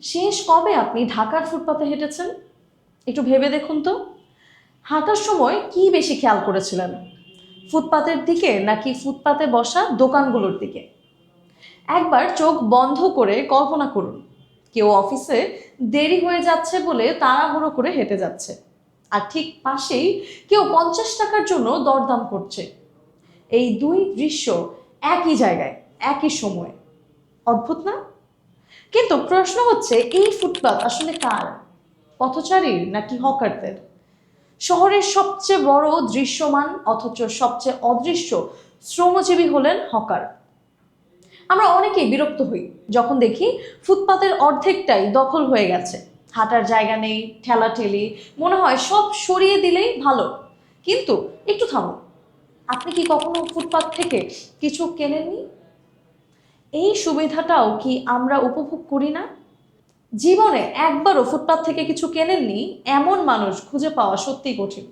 শেষ কবে আপনি ঢাকার ফুটপাতে হেঁটেছেন? একটু ভেবে দেখুন তো। হাঁটার সময় কি বেশি খেয়াল করেছিলেন, ফুটপাতের দিকে নাকি ফুটপাতে বসা দোকানগুলোর দিকে? একবার চোখ বন্ধ করে কল্পনা করুন, কেউ অফিসে দেরি হয়ে যাচ্ছে বলে তাড়াহুড়ো করে হেঁটে যাচ্ছে, আর ঠিক পাশেই কেউ 50 টাকার জন্য দরদাম করছে। এই দুই দৃশ্য একই জায়গায়, একই সময়ে। অদ্ভুত না? কিন্তু প্রশ্ন হচ্ছে, এই ফুটপাত আসলে কার? পথচারীর নাকি হকারদের? শহরের সবচেয়ে বড় দৃশ্যমান অথচ সবচেয়ে অদৃশ্য শ্রমজীবী হলেন হকার। আমরা অনেকেই বিরক্ত হই যখন দেখি ফুটপাতের অর্ধেকটাই দখল হয়ে গেছে, হাঁটার জায়গা নেই, ঠেলাঠেলি, মনে হয় সব সরিয়ে দিলেই ভালো। কিন্তু একটু থামুন, আপনি কি কখনো ফুটপাত থেকে কিছু কেনেননি? এই সুবিধাটাও কি আমরা উপভোগ করি না? জীবনে একবারও ফুটপাত থেকে কিছু কেনেননি এমন মানুষ খুঁজে পাওয়া সত্যিই কঠিন।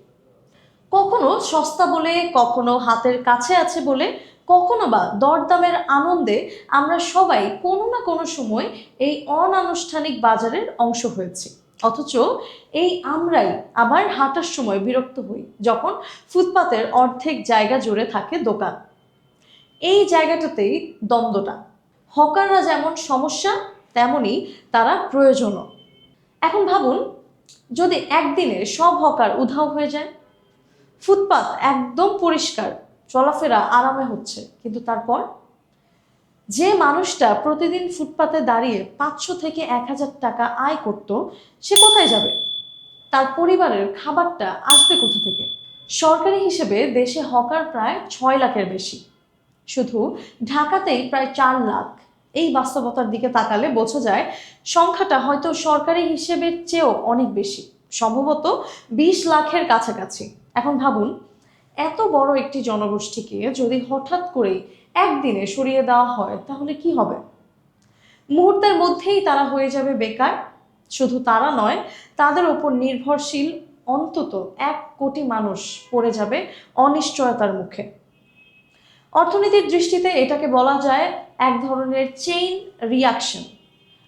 কখনো সস্তা বলে, কখনো হাতের কাছে আছে বলে, কখনো বা দরদামের আনন্দে আমরা সবাই কোনো না কোনো সময় এই অনানুষ্ঠানিক বাজারের অংশ হয়েছি। অথচ এই আমরাই আবার হাঁটার সময় বিরক্ত হই যখন ফুটপাতের অর্ধেক জায়গা জুড়ে থাকে দোকান। এই জায়গাটাতেই দ্বন্দ্বটা। হকাররা যেমন সমস্যা, তেমনি তারা প্রয়োজনও। এখন ভাবুন, যদি একদিনে সব হকার উধাও হয়ে যায়, ফুটপাত একদম পরিষ্কার, চলাফেরা আরামে হচ্ছে, কিন্তু তারপর যে মানুষটা প্রতিদিন ফুটপাতে দাঁড়িয়ে 500 থেকে 1000 টাকা আয় করত, সে কোথায় যাবে? তার পরিবারের খাবারটা আসবে কোথা থেকে? সরকারি হিসেবে দেশে হকার প্রায় 6 লাখের বেশি, শুধু ঢাকাতেই প্রায় 4 লাখ। এই বাস্তবতার দিকে তাকালে বোঝা যায় সংখ্যাটা হয়তো সরকারি হিসেবের চেয়েও অনেক বেশি, সম্ভবত 20 লাখের কাছাকাছি। এখন ভাবুন, এত বড় একটি জনগোষ্ঠীকে যদি হঠাৎ করেই একদিনে সরিয়ে দেওয়া হয়, তাহলে কি হবে? মুহূর্তের মধ্যেই তারা হয়ে যাবে বেকার। শুধু তারা নয়, তাদের উপর নির্ভরশীল অন্তত 1 কোটি মানুষ পড়ে যাবে অনিশ্চয়তার মুখে। অর্থনীতির দৃষ্টিতে এটাকে বলা যায় এক ধরনের চেইন রিয়াকশন,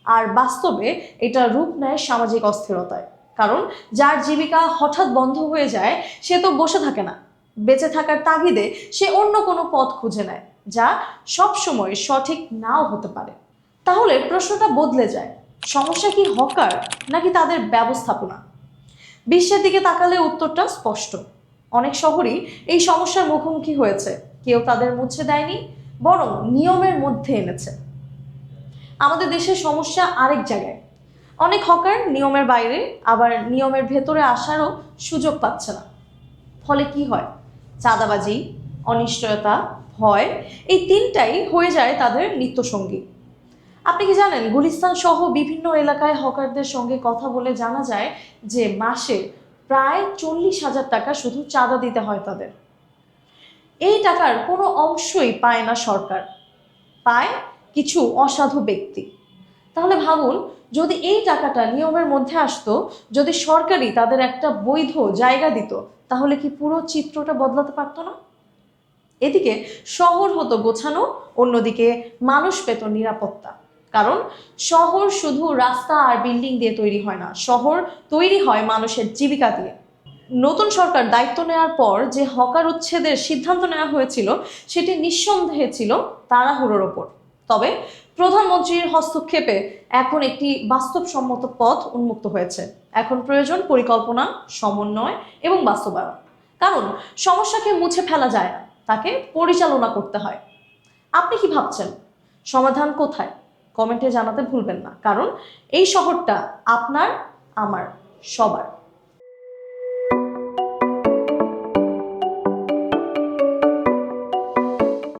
আর বাস্তবে এটা রূপ নেয় সামাজিক অস্থিরতায়। কারণ যার জীবিকা হঠাৎ বন্ধ হয়ে যায়, সে তো বসে থাকে না, বেঁচে থাকার তাগিদে সে অন্য কোনো পথ খুঁজে নেয়, যা সব সময় সঠিক নাও হতে পারে। তাহলে প্রশ্নটা বদলে যায়, সমস্যা কি হকার নাকি তাদের ব্যবস্থাপনা? বিশ্বের দিকে তাকালে উত্তরটা স্পষ্ট। অনেক শহরই এই সমস্যার মুখোমুখি হয়েছে, কেউ তাদের মুছে দেয়নি, বরং নিয়মের মধ্যে এনেছে। আমাদের দেশের সমস্যা আরেক জায়গায়। অনেক হকার নিয়মের বাইরে, আবার নিয়মের ভেতরে আসারও সুযোগ পাচ্ছে না। ফলে কি হয়? চাঁদাবাজি, অনিশ্চয়তা, ভয়, এই তিনটাই হয়ে যায় তাদের নিত্যসঙ্গী। আপনি কি জানেন, গুলিস্তান সহ বিভিন্ন এলাকায় হকারদের সঙ্গে কথা বলে জানা যায় যে মাসে প্রায় 40,000 টাকা শুধু চাঁদা দিতে হয় তাদের। এই টাকার কোনো অংশই পায় না সরকার, পায় কিছু অসাধু ব্যক্তি। তাহলে ভাবুন, যদি এই টাকাটা নিয়মের মধ্যে আসতো, যদি সরকারই তাদের একটা বৈধ জায়গা দিত, তাহলে কি পুরো চিত্রটা বদলাতে পারতো না? এদিকে শহর হতো গোছানো, অন্যদিকে মানুষ পেত নিরাপত্তা। কারণ শহর শুধু রাস্তা আর বিল্ডিং দিয়ে তৈরি হয় না, শহর তৈরি হয় মানুষের জীবিকা দিয়ে। নতুন সরকার দায়িত্ব নেওয়ার পর যে হকার উচ্ছেদের সিদ্ধান্ত নেওয়া হয়েছিল, সেটি নিঃসন্দেহে ছিল তাড়াহুড়োর ওপর। তবে প্রধানমন্ত্রীর হস্তক্ষেপে এখন একটি বাস্তবসম্মত পথ উন্মুক্ত হয়েছে। এখন প্রয়োজন পরিকল্পনা, সমন্বয় এবং বাস্তবায়ন। কারণ সমস্যাকে মুছে ফেলা যায় না, তাকে পরিচালনা করতে হয়। আপনি কি ভাবছেন, সমাধান কোথায়? কমেন্টে জানাতে ভুলবেন না, কারণ এই শহরটা আপনার, আমার, সবার।